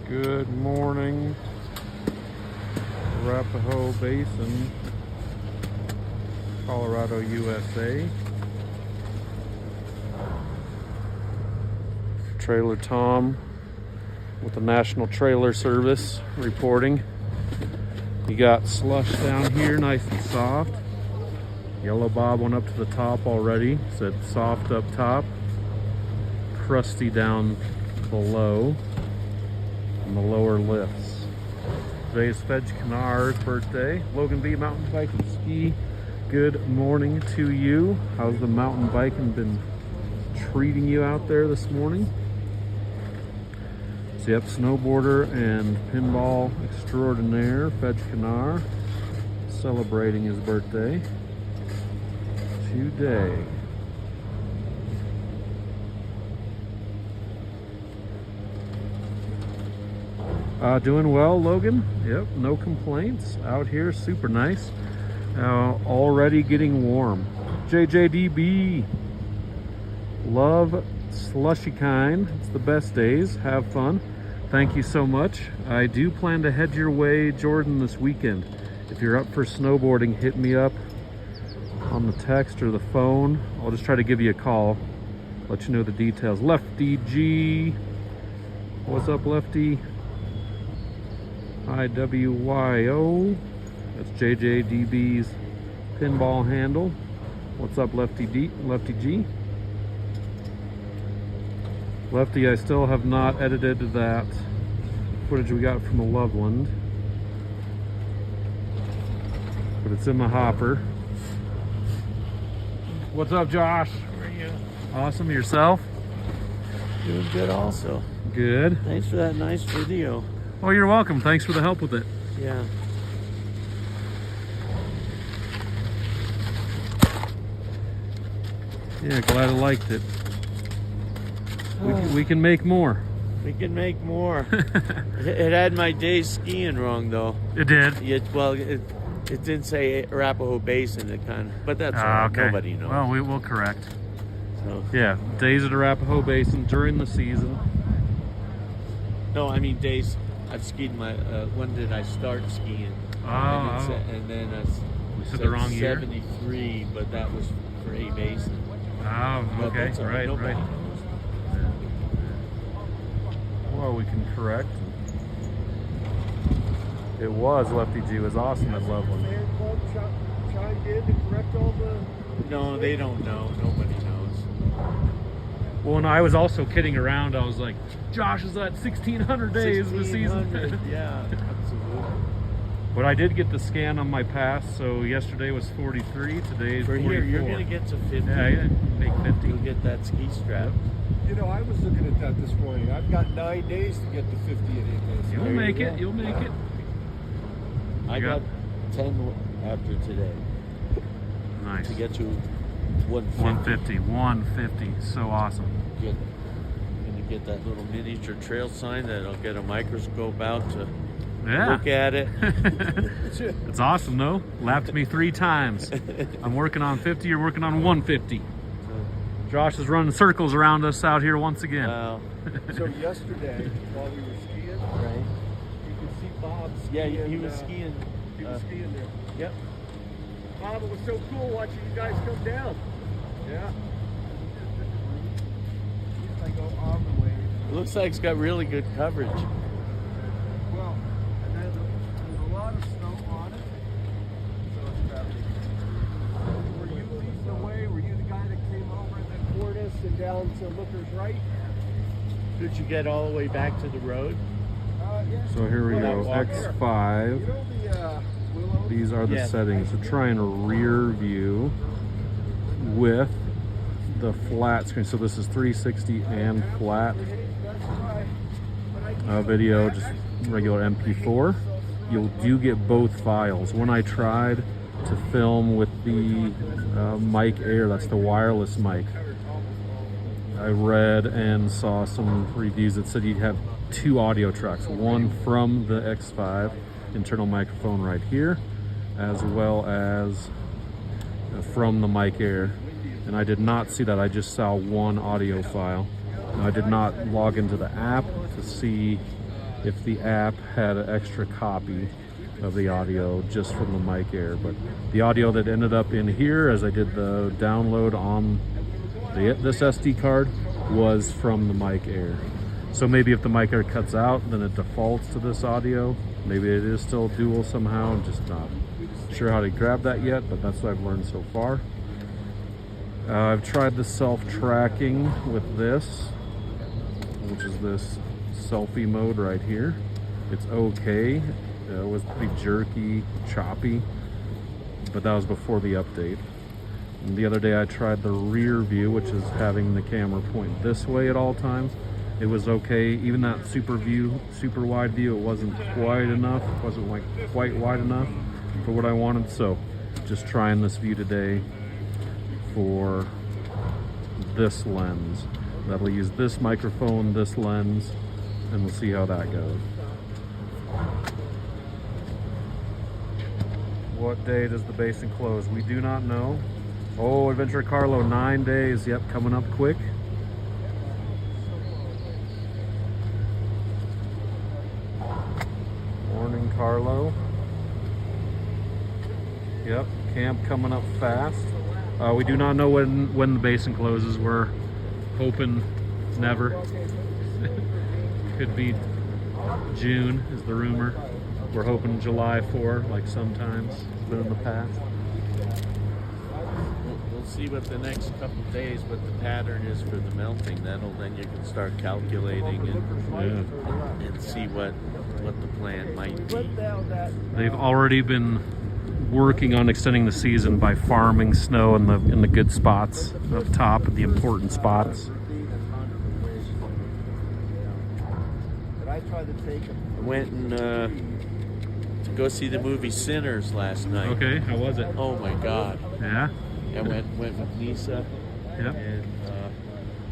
Good morning, Arapahoe Basin, Colorado, USA. Trailer Tom with the National Trailer Service reporting. You got slush down here, nice and soft. Yellow bob went up to the top already. Said soft up top, crusty down below on the lower lifts. Today's Fedge Canar's birthday. Logan B, mountain bike and ski. Good morning to you. How's the mountain biking been treating you out there this morning? So yep, snowboarder and pinball extraordinaire Fedge Canar celebrating his birthday today. Doing well, Logan. Yep, no complaints. Out here, super nice. Already getting warm. JJDB. Love slushy kind. It's the best days. Have fun. Thank you so much. I do plan to head your way, Jordan, this weekend. If you're up for snowboarding, hit me up on the text or the phone. I'll just try to give you a call. Let you know the details. Lefty G. What's up, Lefty? IWYO. That's JJDB's pinball handle. What's up, Lefty D? Lefty G? Lefty, I still have not edited that footage we got from the Loveland, but it's in the hopper. What's up, Josh? How are you? Awesome. Yourself? Doing good also. Good. Thanks for that nice video. Oh, you're welcome. Thanks for the help with it. Yeah. Yeah, glad I liked it. We can make more. We can make more. It had my days skiing wrong though. It did? It didn't say Arapahoe Basin, it kind of, but that's all right. Okay. Nobody knows. Well, we will correct. So. Yeah, days at Arapahoe Basin during the season. No, I mean days. I've skied my. When did I start skiing? And then we said the wrong year. 73, but that was for A Basin. Oh, okay, right, Nobody right. knows. Well, we can correct. It was Lefty G was awesome at Loveland. No, they don't know. Nobody knows. Well, and I was also kidding around. I was like, Josh is at 1,600 days of the season. Yeah, absolutely. But I did get the scan on my pass, so yesterday was 43, today is 44. Here, you're going to get to 50. Yeah, make 50. You'll get that ski strap. You know, I was looking at that this morning. I've got 9 days to get to 50 at 8 days. You'll make it. You'll make it. I got 10 after today. Nice. To get to 150. 150. So awesome. Going to get that little miniature trail sign that I'll get a microscope out to look at it. It's awesome, though. Lapped me 3 times. I'm working on 50. You're working on 150. Josh is running circles around us out here once again. Wow. So yesterday, while we were skiing, Right. you could see Bob skiing. Yeah, he was skiing. He was skiing there. Yep. Bob, it was so cool watching you guys come down. Yeah. I go on the way. It looks like it's got really good coverage. Well, and then there's a lot of snow on it. So it's about Were you leading the way? Were you the guy that came over and then poured us and down to Looker's right? Did you get all the way back to the road? Yeah. So here we go. Walk. X5. You know the willows? These are the Yeah. settings. So try and rear view with the flat screen. So this is 360 and flat video, just regular MP4. You do get both files. When I tried to film with the Mic Air, that's the wireless mic, I read and saw some reviews that said you'd have 2 audio tracks, one from the X5 internal microphone right here, as well as from the Mic Air. And I did not see that. I just saw one audio file. And I did not log into the app to see if the app had an extra copy of the audio just from the Mic Air, but the audio that ended up in here as I did the download on this SD card was from the Mic Air. So maybe if the Mic Air cuts out, then it defaults to this audio. Maybe it is still dual somehow. I'm just not sure how to grab that yet, but that's what I've learned so far. I've tried the self-tracking with this, which is this selfie mode right here. It's okay. It was pretty jerky, choppy, but that was before the update. And the other day I tried the rear view, which is having the camera point this way at all times. It was okay. Even that super wide view, it wasn't quite enough. It wasn't like quite wide enough for what I wanted. So just trying this view today for this lens. That'll use this microphone, this lens, and we'll see how that goes. What day does the Basin close? We do not know. Oh, Adventure Carlo, 9 days. Yep, coming up quick. Morning, Carlo. Yep, camp coming up fast. We do not know when the Basin closes. We're hoping never. Could be June is the rumor. We're hoping July 4, like sometimes it's been in the past. We'll see what the next couple of days, what the pattern is for the melting. Then you can start calculating and see what the plan might be. They've already been working on extending the season by farming snow in the good spots up top, the important spots. I went and to go see the movie Sinners last night. Okay, how was it? Oh my God! Yeah. I went with Lisa. Yep. And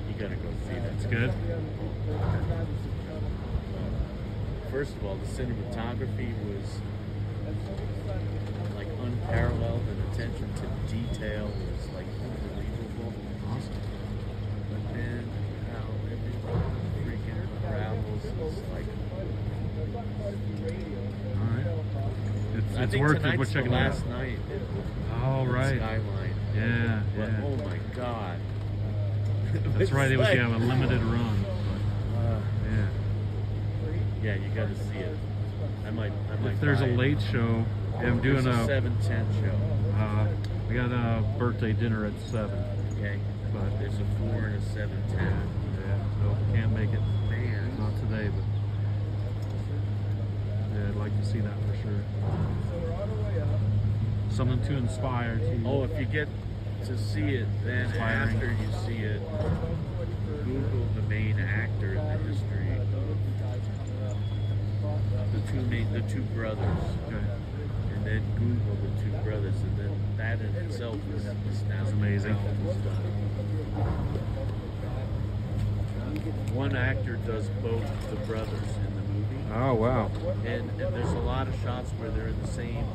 you gotta go see that. It's good. First of all, the cinematography was like unparalleled, and attention to detail was like unbelievable. Awesome. But then how everything freaking unravels is like. All right. I It's think worth it. tonight's We're the checking it out. last night. Oh, right. Skyline. Yeah, But, yeah. oh my God. That's right. It was like- a limited run. Yeah. Yeah, you got to see it. I might. If there's a buy it. late show, yeah, I'm doing There's a a. 7:10 show. We got a birthday dinner at 7. Okay, But there's a 4 and a 7:10. yeah, so can't make it. Man, Not today, but yeah, I'd like to see that for sure. Something to inspire too. oh, if you get to see it, then Inspiring. after you see it, Google the main actor in the history. The two brothers, Okay. and then Google the two brothers, and then that in itself is astounding. That's amazing. How it was done. One actor does both the brothers in the movie. Oh wow. And there's a lot of shots where they're in the same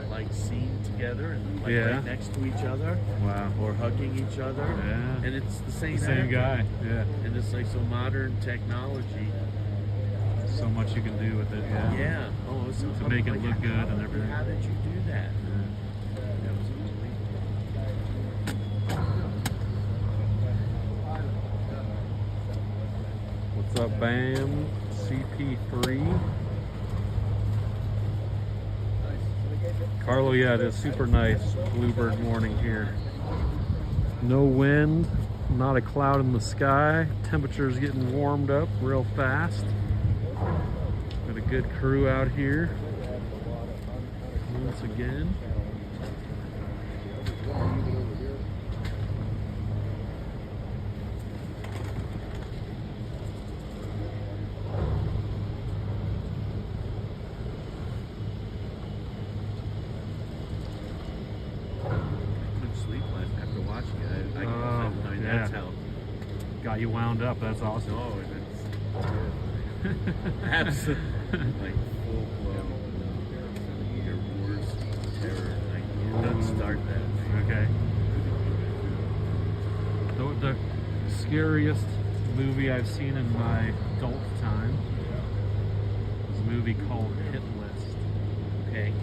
like scene together and like Yeah. right next to each other Wow. or hugging each other. Yeah. And it's the same Same actor. guy. Yeah. And it's like so modern technology. So much you can do with it. Yeah. Yeah. Oh, it's To make it like, look good and everything. How did you do that? Yeah. That was unbelievable. What's up, Bam? CP3. Carlo, yeah, it is super nice. Bluebird morning here. No wind, not a cloud in the sky. Temperature's getting warmed up real fast. Got a good crew out here. Once again. Couldn't sleep after watching it. I mean, yeah. that's how. Got you wound up, that's awesome. No, it's absolutely like full blown. Your worst terror night. Don't start that. Okay. The scariest movie I've seen in my adult time movie called Hit List. Okay.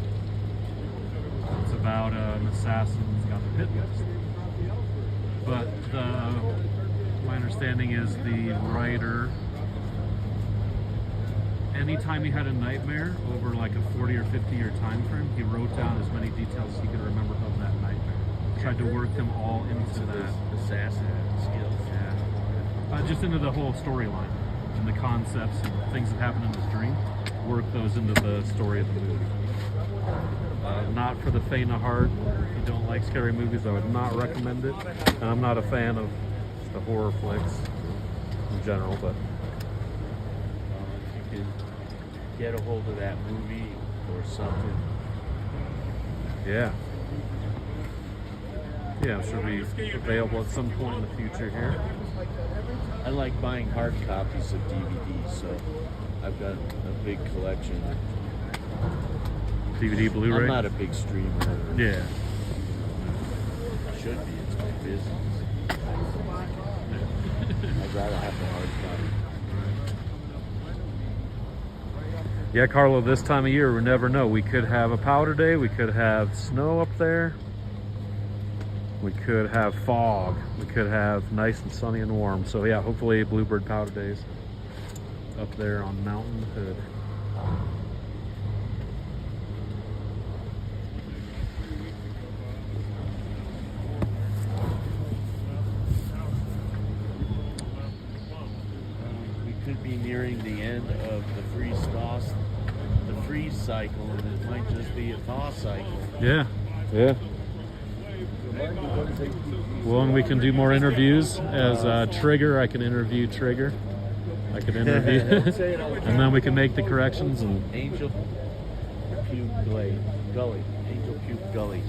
It's about an assassin who's got a hit list. But my understanding is the writer, anytime he had a nightmare over like a 40 or 50 year time frame, he wrote down as many details as he could remember of that nightmare. Tried to work them all into that assassin skills. Yeah. Just into the whole storyline and the concepts and things that happen in his dream. Work those into the story of the movie. Not for the faint of heart. If you don't like scary movies, I would not recommend it. And I'm not a fan of the horror flicks in general, but If you could get a hold of that movie or something. yeah. Yeah, it should be available at some point in the future here. I like buying hard copies of DVDs, so I've got a big collection. DVD, Blu-ray? I'm not a big streamer. Yeah. I should be. It's my business. I'd rather have the hard copy. Yeah, Carlo, this time of year, we never know. We could have a powder day. We could have snow up there. We could have fog. We could have nice and sunny and warm. So yeah, hopefully Bluebird powder days up there on Mountain Hood. We could be nearing the end of the freeze cycle, and it might just be a thaw cycle. Yeah, yeah. Well, and we can do more interviews as Trigger. I can interview Trigger. I can interview, and then we can make the corrections. And Angel Puke Gully. Angel Puke Gully.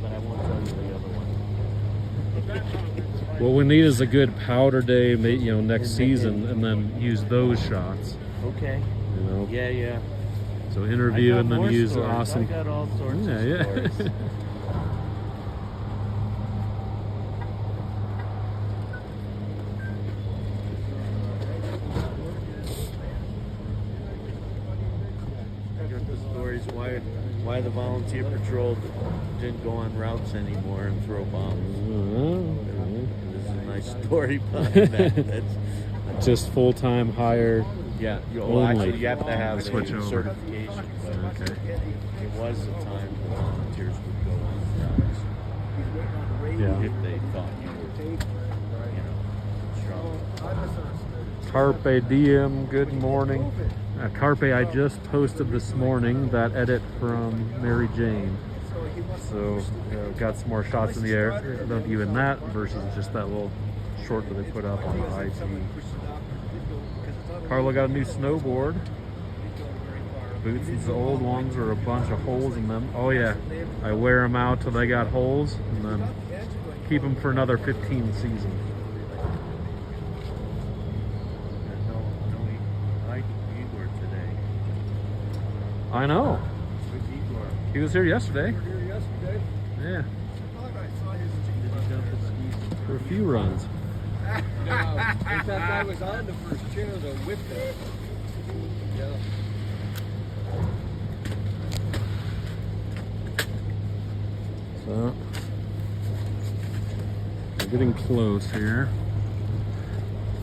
But I won't tell you the other one. what we need is a good powder day, next season, and then use those shots. Okay. You know. Yeah, yeah. So interview and then more use stories. awesome. I got all sorts of Yeah. stories. Why the volunteer patrol didn't go on routes anymore and throw bombs. There's a nice story behind that. That's Just full-time hire. yeah. Only. Actually, you have to have a Switch over. certification. But Okay. it was a time the volunteers would go on routes Yeah. if they thought you were, strong. Carpe diem. Good morning. Carpe, I just posted this morning that edit from Mary Jane. So got some more shots in the air of you in that versus just that little short that they put up on the IG. Carlo got a new snowboard. Boots, these old ones are a bunch of holes in them. Oh yeah, I wear them out till they got holes and then keep them for another 15 seasons. I know. He was here yesterday. Yeah. For a few runs. In fact, I was on the first chair that whipped it. Yeah. So we're getting close here.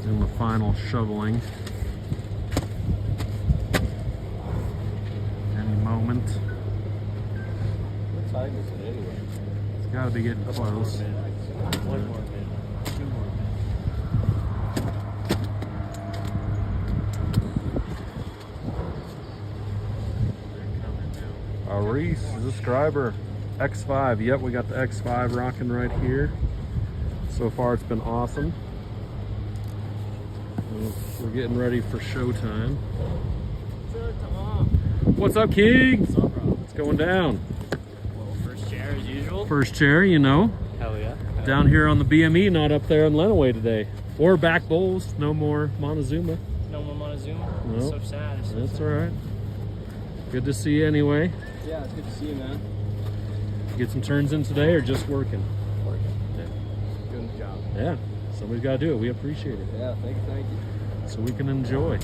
Doing the final shoveling. Any moment. What time is it anyway? It's got to be getting close. 1 more minute. 2 more minutes. Reese, subscriber, X5. Yep, we got the X5 rocking right here. So far, it's been awesome. We're getting ready for showtime. What's up, King? What's up, bro? What's going down? Well, first chair as usual. First chair, you know. Hell yeah. Down here on the BME, not up there on Lenaway today. Or back bowls, no more Montezuma. No more Montezuma. No. It's so sad. It's so That's sad. all right. Good to see you anyway. Yeah, it's good to see you, man. Get some turns in today or just working? Working. Doing the job. Yeah, somebody's got to do it. We appreciate it. Yeah, thank you. So we can enjoy.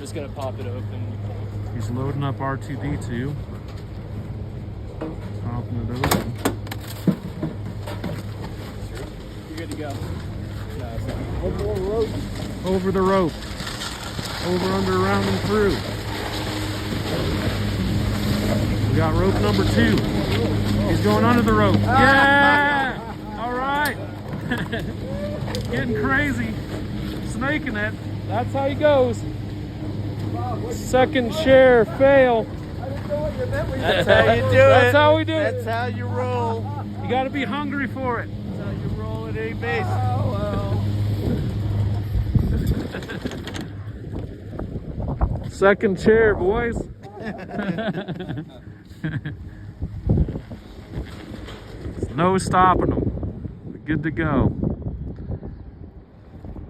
just gonna pop it open. He's loading up R2D2. Popping it open. You're good to go. One more rope. Over the rope. Over, under, around, and through. We got rope number 2. He's going under the rope. Yeah! All right. Getting crazy. Snaking it. That's how he goes. Second share fail. That's how you do it. That's how we do it. That's how you roll. You got to be hungry for it. That's how you roll at a base. Second chair, boys. No stopping them. We're good to go.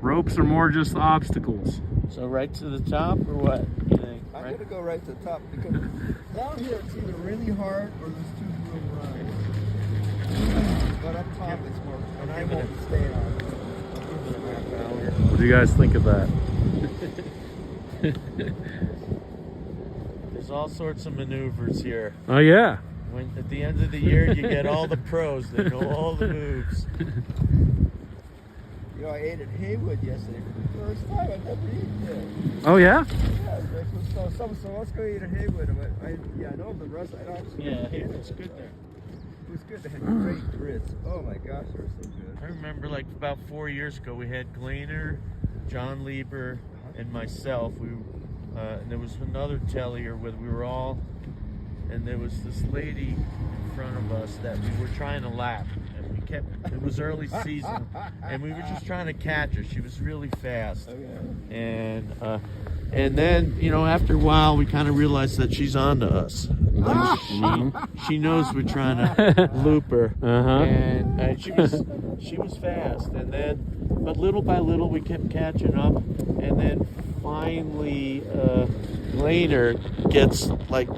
Ropes are more just obstacles. So right to the top or what? You think? I'm gonna go right to the top because down here it's either really hard or there's too little ride. But up top it's more, and I won't stay on. What do you guys think of that? There's all sorts of maneuvers here. Oh yeah. When at the end of the year you get all the pros that know all the moves. You know, I ate at Haywood yesterday for the first time. I've never eaten there. Oh yeah. Yeah, so let's go eat at Haywood. I know the rest. I don't actually. Yeah, it's good there. It was good. They had great grits. Oh my gosh, they were so good. I remember like about 4 years ago we had Glainer, John Lieber, and myself. And there was another tellier with we were all, and there was this lady in front of us that we were trying to lap, and we kept. It was early season, and we were just trying to catch her. She was really fast, and then after a while we kind of realized that she's onto us. She knows we're trying to loop her, and she was fast, and then but little by little we kept catching up, and then finally Glainer gets like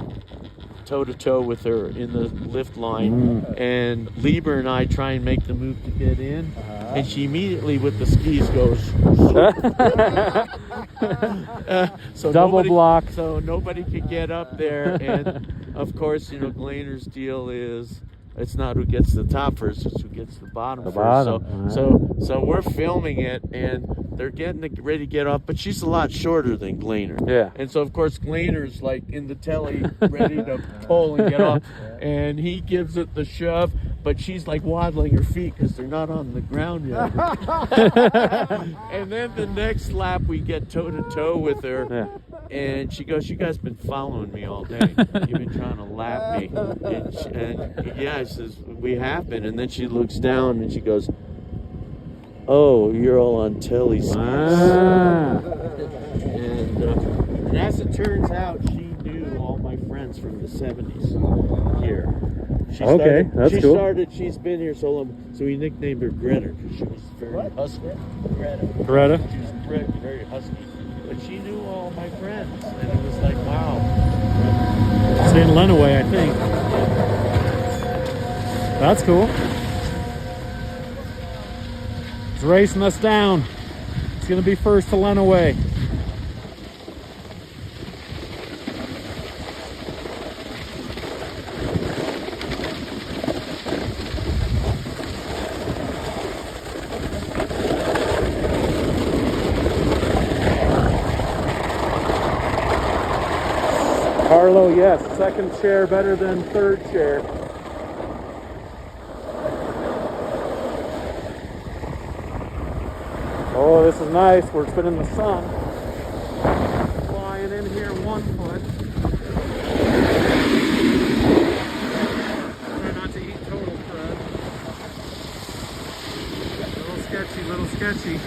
toe-to-toe with her in the lift line, and Lieber and I try and make the move to get in, and she immediately with the skis goes so double block, so nobody could get up there. And of course Glainer's deal is it's not who gets the top first, it's who gets the bottom first. So we're filming it, and they're getting ready to get off, but she's a lot shorter than Glainer. Yeah. And so of course Glainer's like in the telly, ready to pull and get off, and he gives it the shove, but she's like waddling her feet because they're not on the ground yet. And then the next lap we get toe to toe with her. Yeah. And she goes, "You guys been following me all day. You've been trying to lap me." And yeah, I says, "We have been." And then she looks down and she goes, "Oh, you're all on telly skis." And as it turns out, she knew all my friends from the 70s here. That's cool. She's been here so long, so we nicknamed her Greta because she was very husky. Greta. She was very husky. But she knew all my friends, and it was like, wow. It's in Lenaway, I think. That's cool. It's racing us down. It's going to be first to Lenaway. Carlo, yes, second chair better than third chair. Oh, this is nice. We're spinning the sun. Flying in here 1 foot. Try not to eat total crud. Little sketchy.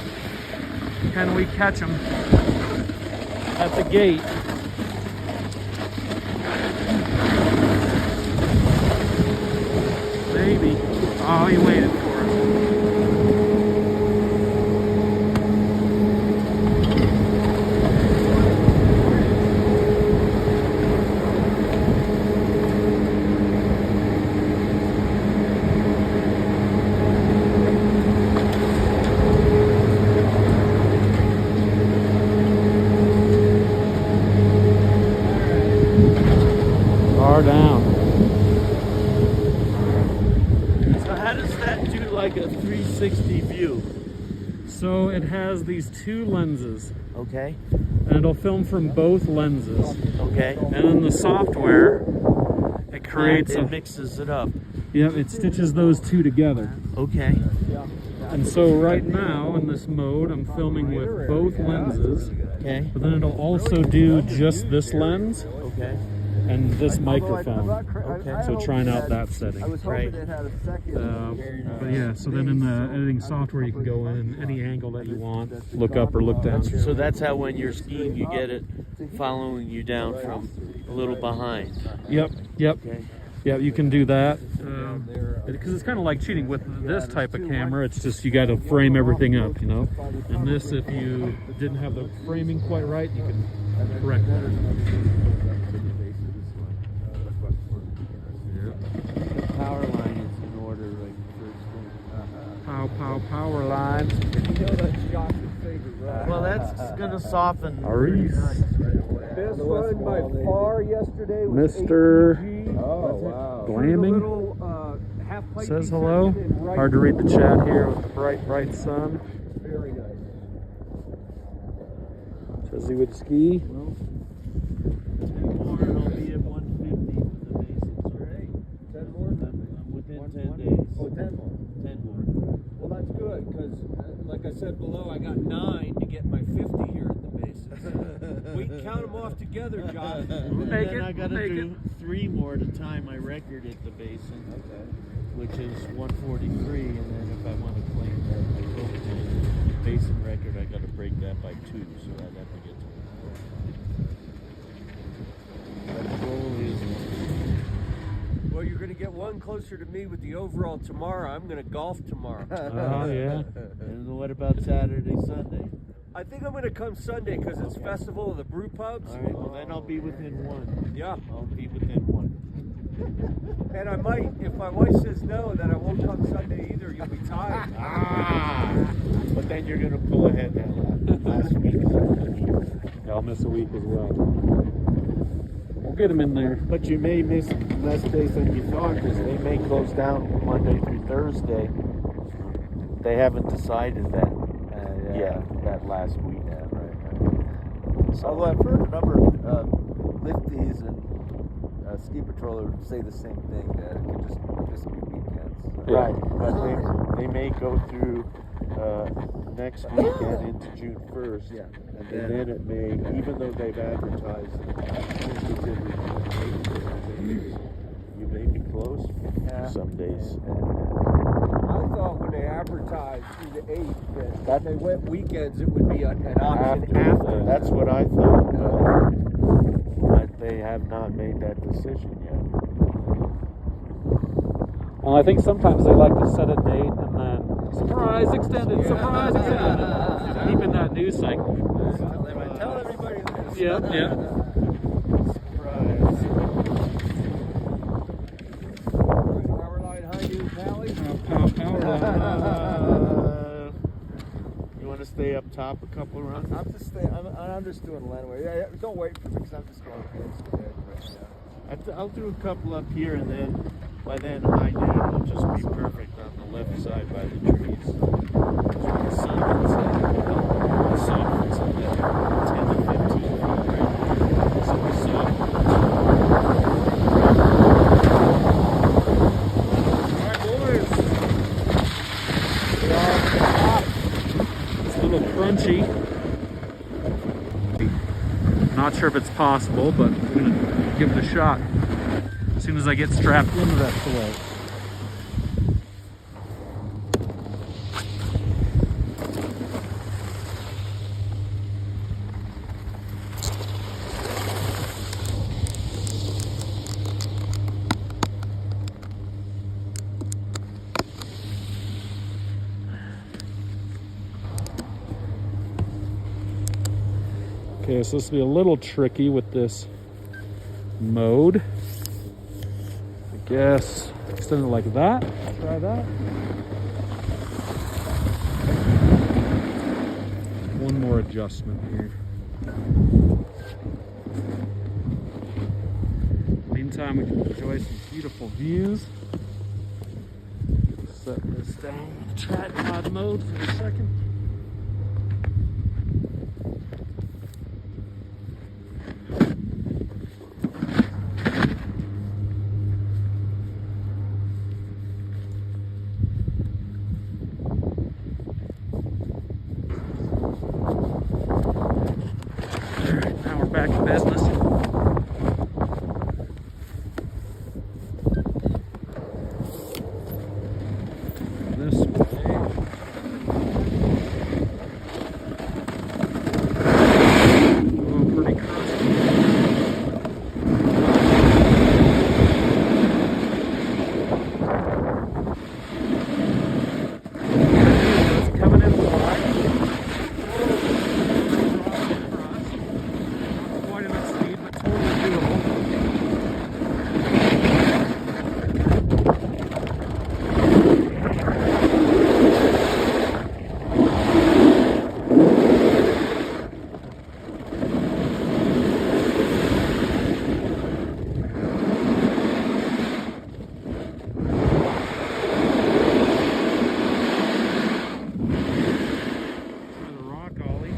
Can we catch him at the gate? Maybe. Oh, he waited for us. like a 360 view. So it has these two lenses, Okay. and it'll film from both lenses. Okay. And then the software, it creates it mixes it up. Yep, it stitches those two together. Okay. And so right now in this mode, I'm filming with both lenses, Okay. but then it'll also do just this lens Okay. and this microphone. Okay. So trying out that setting. I was hoping it had a second. But yeah, so then in the editing software, you can go in any angle that you want, look up or look down. So that's how when you're skiing, you get it following you down from a little behind. Yep. Okay. Yeah, you can do that. Because it's kind of like cheating with this type of camera. It's just you got to frame everything up, you know. And this, if you didn't have the framing quite right, you can correct that. The power line is in order, like Power line. well, that's gonna soften. Aris. Best run by far yesterday was Mr. ATG. Oh, wow. Glamming says hello. Hard to read the chat here with the bright sun. Very nice. Says he would ski. I'll be at 150 with the Basins. Great. 10 more? I'm within 10 days. Oh, 10 more. 10 more. Well, that's good, because like I said below, I got 9 to get my 50 here at the Basin. We can count them off together, John. And make then it, I gotta make do 3 more to tie my record at the Basin, which is 143. And then if I want to claim that Basin record, I gotta break that by 2. So I'd have to get to 1. The goal is Well, you're going to get one closer to me with the overall tomorrow. I'm going to golf tomorrow. Oh, yeah. And what about Saturday, Sunday? I think I'm going to come Sunday because it's Festival of the Brew Pubs. All right, well then I'll be within 1. Yeah. I'll be within 1. And I might, if my wife says no, then I won't come Sunday either. You'll be tired. But then you're gonna pull ahead that last week. Yeah, I'll miss a week as well. We'll get him in there. But you may miss less days than you thought because they may close down Monday through Thursday. They haven't decided that yet. That last week. Yeah, right. So, although I've heard a number of lifties and ski patrollers say the same thing, that it could just be weekends. Right, but they may go through next weekend into June 1st. Yeah. And then it may, even though they've advertised, you may be closed some days. I thought when they advertised through the 8th that they went weekends, it would be an option after. That's what I thought. But they have not made that decision yet. Well, I think sometimes they like to set a date and then surprise extended, surprise extended. Keeping that news cycle. Tell everybody this. Yeah. Power line high noon tally. Power line. You want to stay up top a couple of rounds? I'm just doing landway. Yeah, don't wait for me because I'm just going to I'll do a couple up here, and then by then high noon will just be perfect on the left side by the trees. So the sun is softens at 10 to 15 feet right now. So the sun. Alright, boys. We are at the top. It's a little crunchy. Not sure if it's possible, but I'm going to give it a shot as soon as I get strapped into that flow. Okay, so this will be a little tricky with this mode. I guess extend it like that. Try that. One more adjustment here. Meantime, we can enjoy some beautiful views. set this down. Tripod mode for a second. Alright, now we're back to business. This way. Oh, pretty crusty. It's coming in wide. Not quite enough speed, but totally doable. Try the rock, Ollie.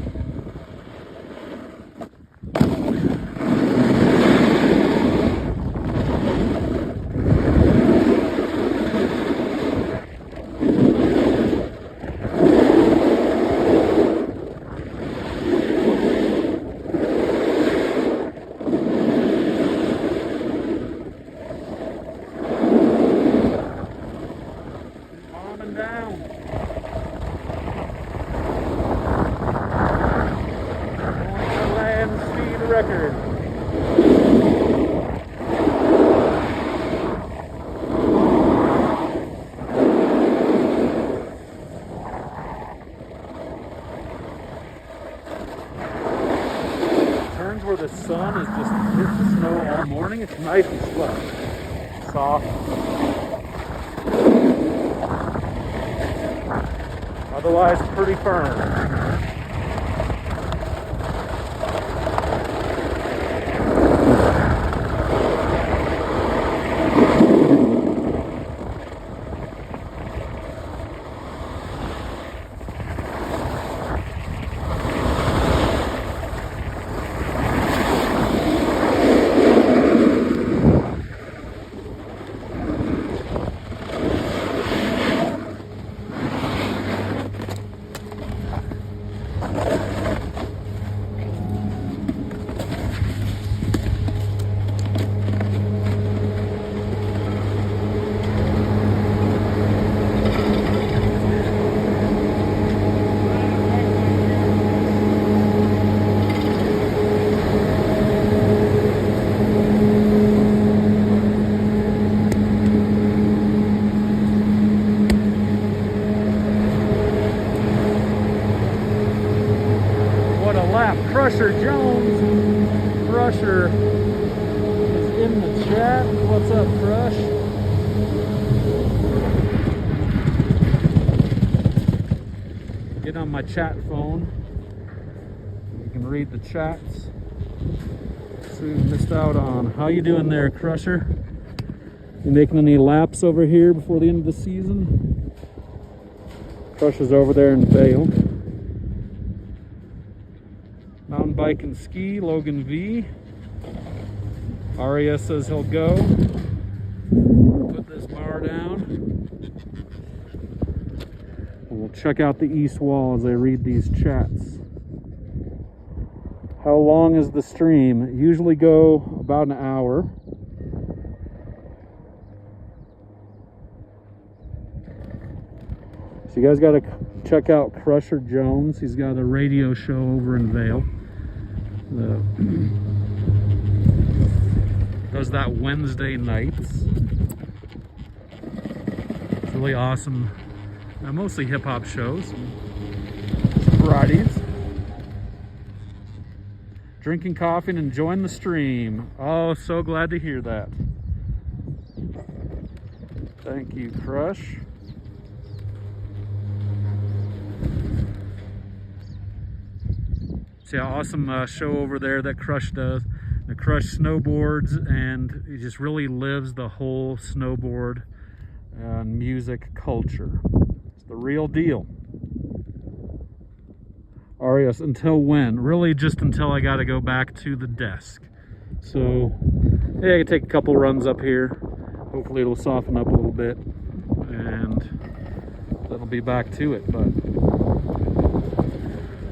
Bombing down. Going to land speed record. Turns where the sun is just hit the snow all morning. It's nice and slow. Soft. Otherwise, pretty firm. What a lap. Crusher Jones. Crusher is in the chat. What's up, Crush? Get on my chat phone. You can read the chats. See what we missed out on. How you doing there, Crusher? You making any laps over here before the end of the season? Crusher's over there in Vale. Mountain bike and ski, Logan V. Aria says he'll go. Put this bar down. And we'll check out the east wall as I read these chats. How long is the stream? Usually go about an hour. So you guys got to check out Crusher Jones. He's got a radio show over in Vale. Does that Wednesday nights. It's really awesome. Mostly hip-hop shows. Fridays. Drinking coffee and enjoying the stream. Oh, so glad to hear that. Thank you, Crush. See how awesome show over there that Crush does. The Crush snowboards, and he just really lives the whole snowboard and music culture. It's the real deal. Arias, until when? Really just until I gotta go back to the desk. So, yeah, I can take a couple runs up here. Hopefully it'll soften up a little bit. And then I'll be back to it. But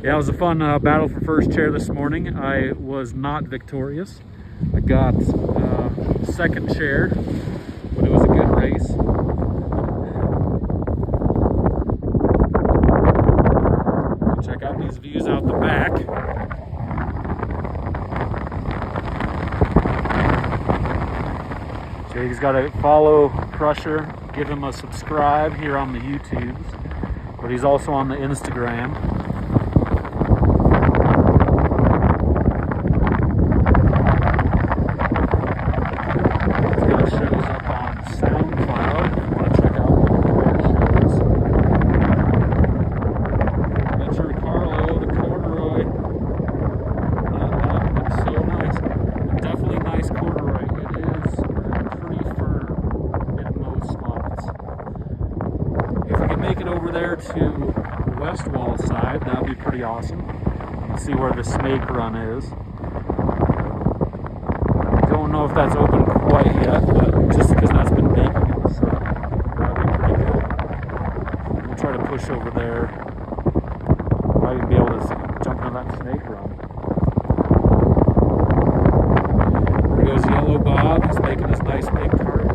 yeah, it was a fun battle for first chair this morning. I was not victorious. I got second chair, but it was a good race. Check out these views out the back. Jake's got to follow Crusher, give him a subscribe here on the YouTubes, but he's also on the Instagram. See where the snake run is. Don't know if that's open quite yet, but just because that's been baking, so that'll be pretty cool. We'll try to push over there. Might even be able to jump into that snake run. There goes Yellow Bob. He's making his nice big turns.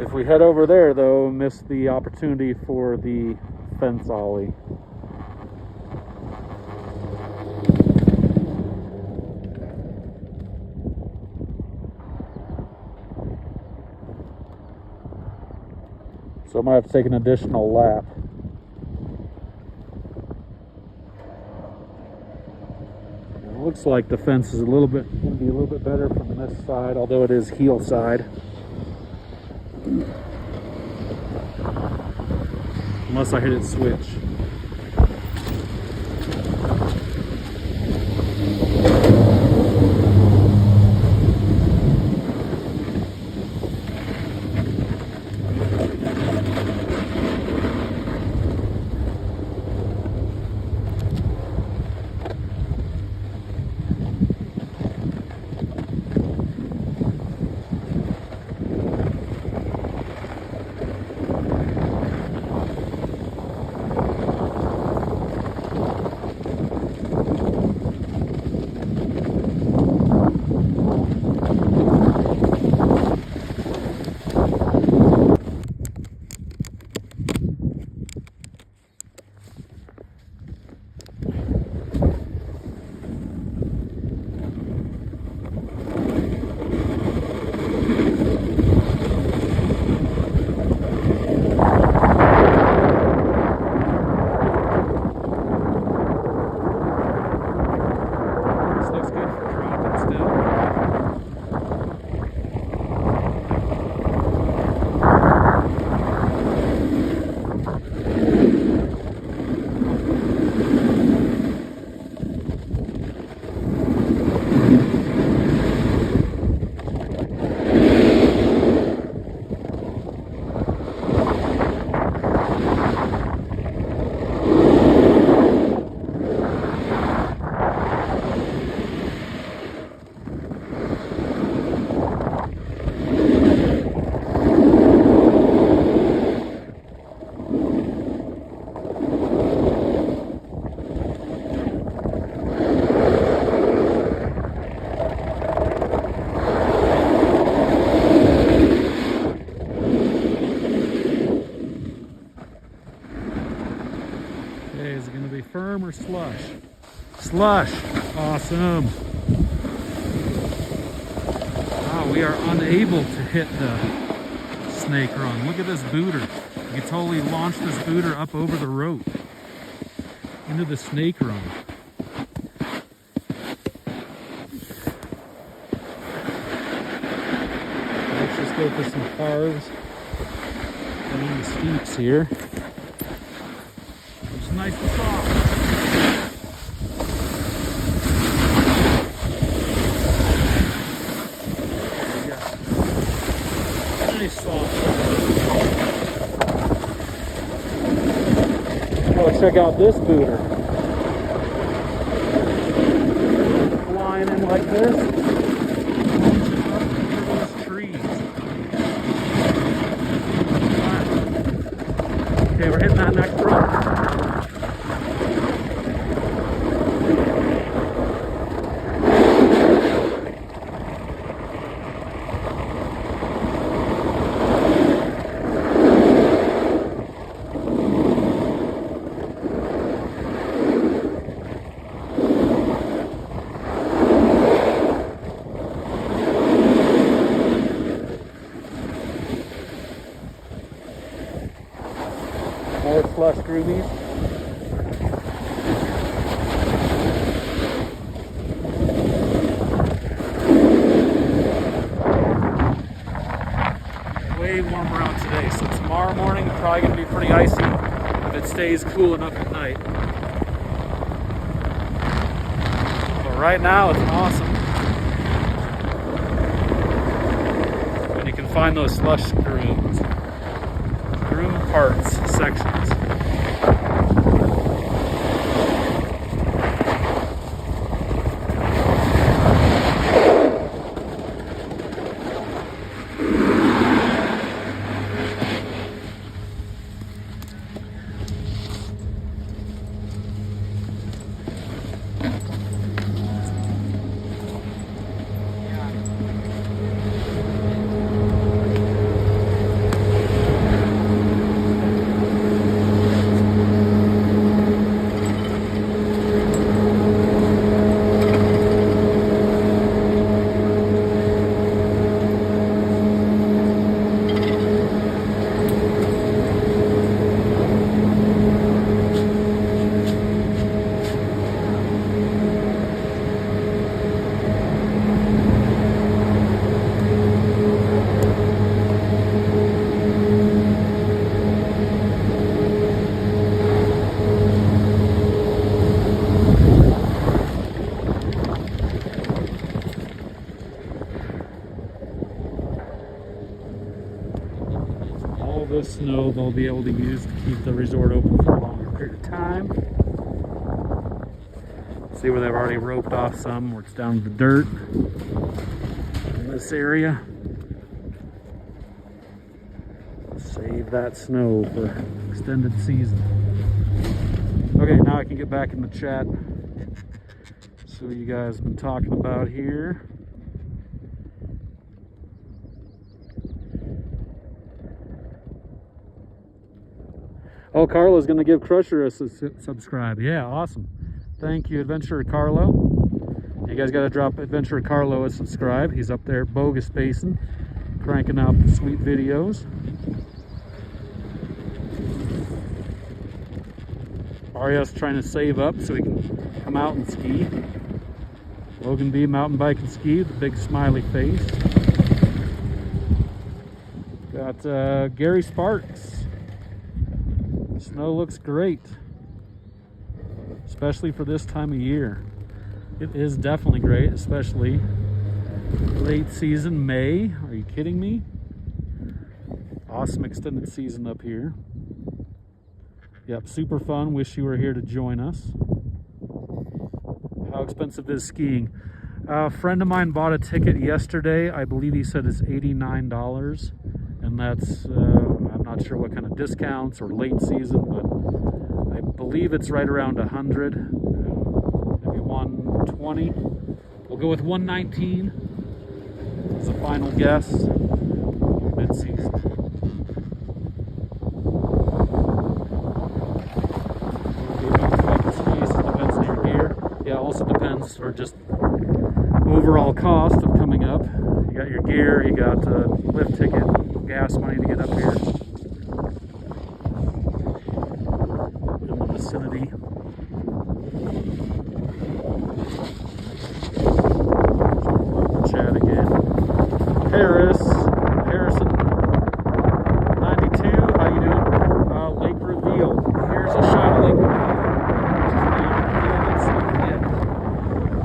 If we head over there, though, miss the opportunity for the fence ollie. So I might have to take an additional lap. It looks like the fence is going to be a little bit better from this side, although it is heel side. Unless I hit it switch. Firm or slush? Slush. Awesome. Wow, we are unable to hit the snake run. Look at this booter. You can totally launch this booter up over the rope into the snake run. Let's just go for some carves and then the steeps here. It's nice and soft. Nice soft. Oh, check out this booter. Flying in like this. Those trees. Okay, we're hitting that next rock. More slush groovies. Way warmer out today, so tomorrow morning it's probably going to be pretty icy if it stays cool enough at night. But right now it's awesome. And you can find those slush grooves. Groom parts sections. This snow they'll be able to use to keep the resort open for a longer period of time. See where they've already roped off some where it's down to the dirt in this area. Save that snow for extended season. Okay, now I can get back in the chat. See what you guys have been talking about here. Oh, Carlo's going to give Crusher a subscribe. Yeah, awesome. Thank you, Adventurer Carlo. You guys got to drop Adventurer Carlo a subscribe. He's up there at Bogus Basin, cranking out the sweet videos. Ariel's trying to save up so he can come out and ski. Logan B, mountain bike and ski with a big smiley face. Got Gary Sparks. Snow looks great, especially for this time of year. It is definitely great, especially late season, May. Are you kidding me? Awesome extended season up here. Yep, super fun. Wish you were here to join us. How expensive is skiing? A friend of mine bought a ticket yesterday. I believe he said it's $89. And that's, I'm not sure what kind of discounts or late season, but I believe it's right around 100, maybe 120. We'll go with 119 as a final guess, mid-season. Depends on your gear. Yeah, also depends for just overall cost of coming up. You got your gear, you got a lift ticket, gas money to get up here in the vicinity. Chat again. Harrison 92, how you doing? Lake Reveal. Here's a shot of Lake Reveal.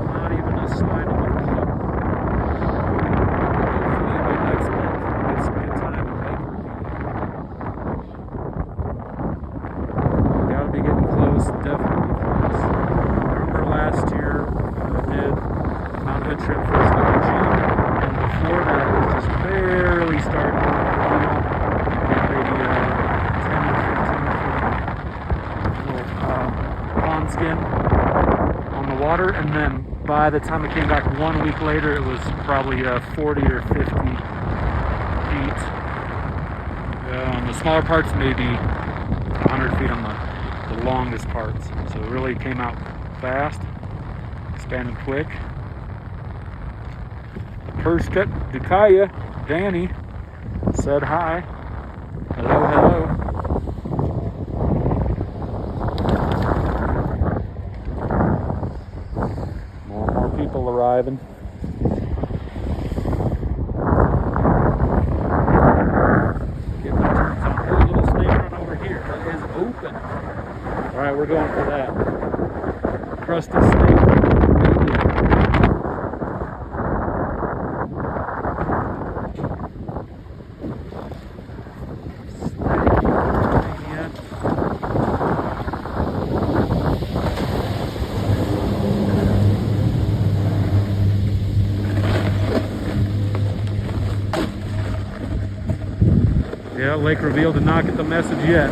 Not even a sign of a club. Hopefully by next month we'll get some good time. and then by the time it came back 1 week later, it was probably 40 or 50 feet. On the smaller parts, maybe 100 feet on the longest parts. So it really came out fast, expanded quick. Pershka Dukaya, Danny, said hi. Hello, hello. More people arriving. Getting the turns on her little snake run over here. That is open. Alright, we're going for that. Crusty snake. Yeah, Lake Reveal did not get the message yet.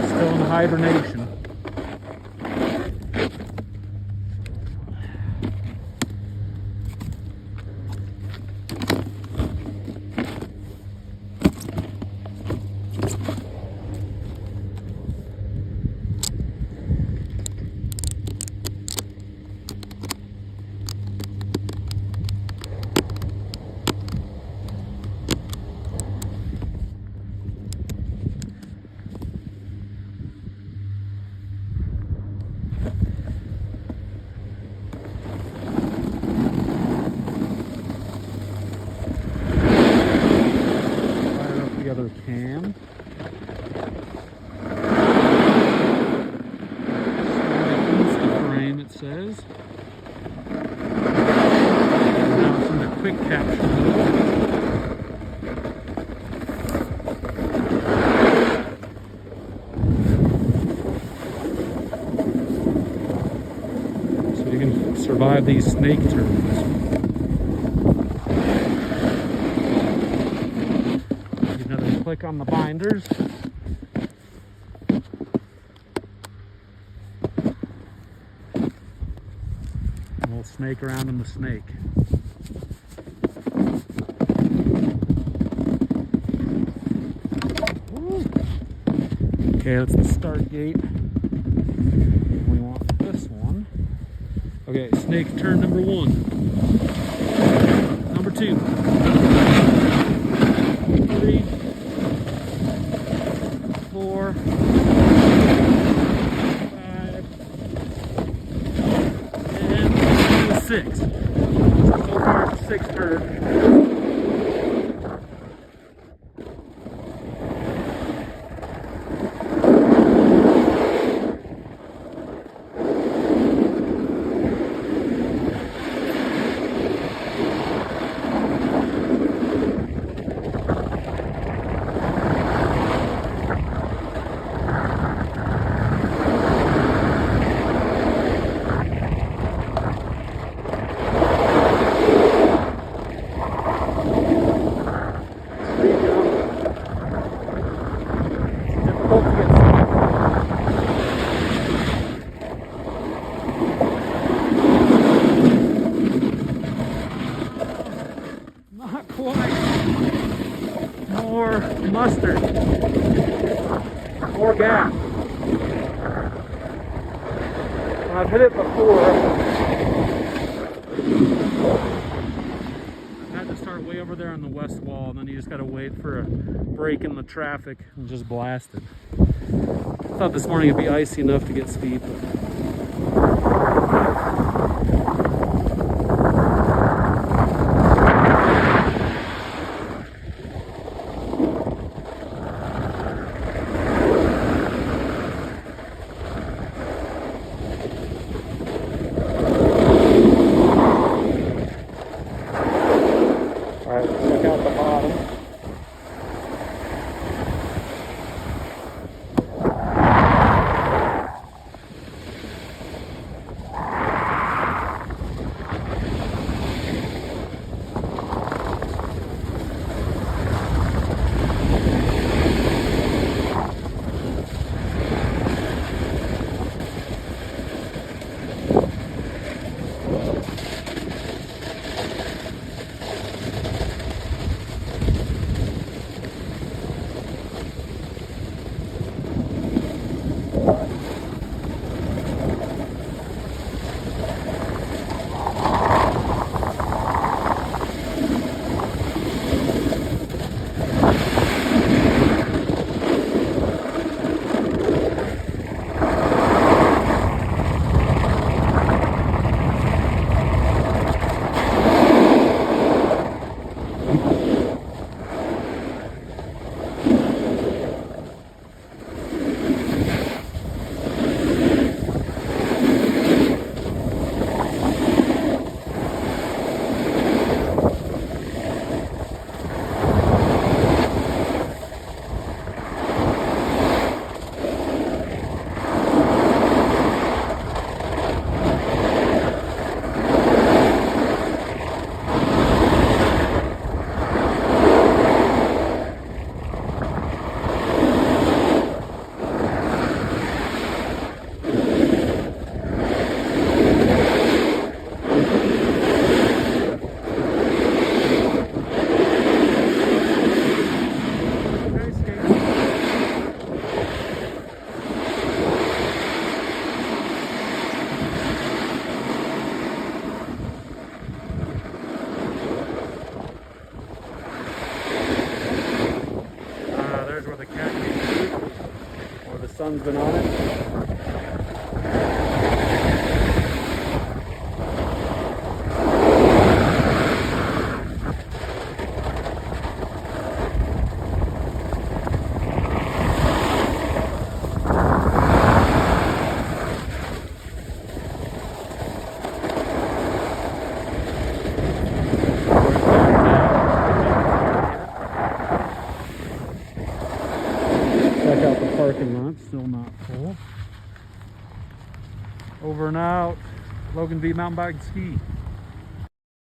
Still in hibernation. Cam. Frame, it says. Now it's in the quick capture mode. So you can survive these snake turns. Click on the binders. And we'll snake around in the snake. Woo. Okay, that's the start gate. We want this one. Okay, snake turn number 1. Number 2. 3. 4, 5, and 6. So far, 6 turns. More mustard. More gas. I've hit it before. I had to start way over there on the west wall, and then you just got to wait for a break in the traffic and just blast it. I thought this morning it'd be icy enough to get speed, but check out the bottom. sun's been on it. Check out the parking lot, still not full. Over and out. Logan V Mountain Bike and Ski.